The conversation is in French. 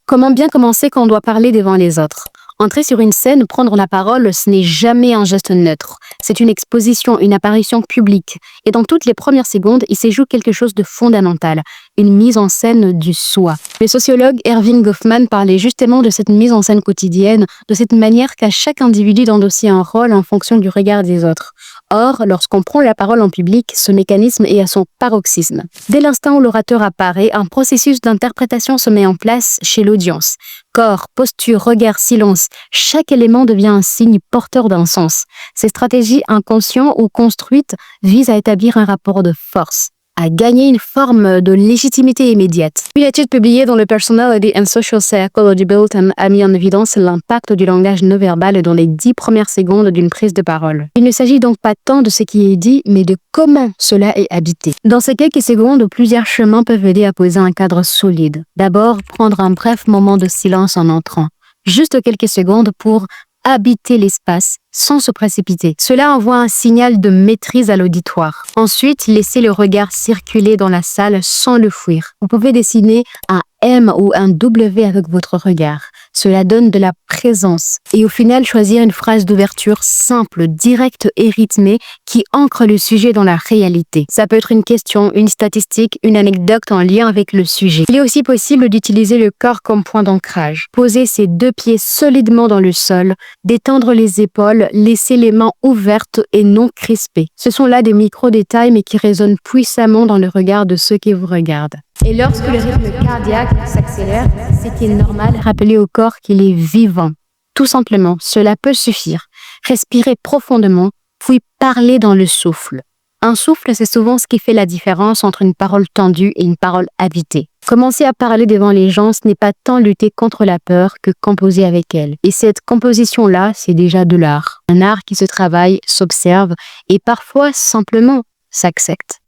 Comment bien commencer quand on doit parler devant les autres? Entrer sur une scène, prendre la parole, ce n'est jamais un geste neutre. C'est une exposition, une apparition publique. Et dans toutes les premières secondes, il s'y joue quelque chose de fondamental, une mise en scène du soi. Le sociologue Erving Goffman parlait justement de cette mise en scène quotidienne, de cette manière qu'a chaque individu d'endosser un rôle en fonction du regard des autres. Or, lorsqu'on prend la parole en public, ce mécanisme est à son paroxysme. Dès l'instant où l'orateur apparaît, un processus d'interprétation se met en place chez l'audience. Corps, posture, regard, silence, chaque élément devient un signe porteur d'un sens. Ces stratégies inconscientes ou construites visent à établir un rapport de force, à gagner une forme de légitimité immédiate. Une étude publiée dans le Personality and Social Psychology Bulletin a mis en évidence l'impact du langage non verbal dans les 10 premières secondes d'une prise de parole. Il ne s'agit donc pas tant de ce qui est dit, mais de comment cela est habité. Dans ces quelques secondes, plusieurs chemins peuvent aider à poser un cadre solide. D'abord, prendre un bref moment de silence en entrant. Juste quelques secondes pour habiter l'espace sans se précipiter. Cela envoie un signal de maîtrise à l'auditoire. Ensuite, laissez le regard circuler dans la salle sans le fuir. Vous pouvez dessiner un M ou un W avec votre regard. Cela donne de la présence. Et au final, choisir une phrase d'ouverture simple, directe et rythmée qui ancre le sujet dans la réalité. Ça peut être une question, une statistique, une anecdote en lien avec le sujet. Il est aussi possible d'utiliser le corps comme point d'ancrage. Poser ses 2 pieds solidement dans le sol, détendre les épaules, laisser les mains ouvertes et non crispées. Ce sont là des micro-détails mais qui résonnent puissamment dans le regard de ceux qui vous regardent. Et lorsque le rythme cardiaque s'accélère, c'est qu'il est normal de rappeler au corps qu'il est vivant. Tout simplement, cela peut suffire. Respirez profondément, puis parlez dans le souffle. Un souffle, c'est souvent ce qui fait la différence entre une parole tendue et une parole habitée. Commencer à parler devant les gens, ce n'est pas tant lutter contre la peur que composer avec elle. Et cette composition-là, c'est déjà de l'art. Un art qui se travaille, s'observe et parfois simplement s'accepte.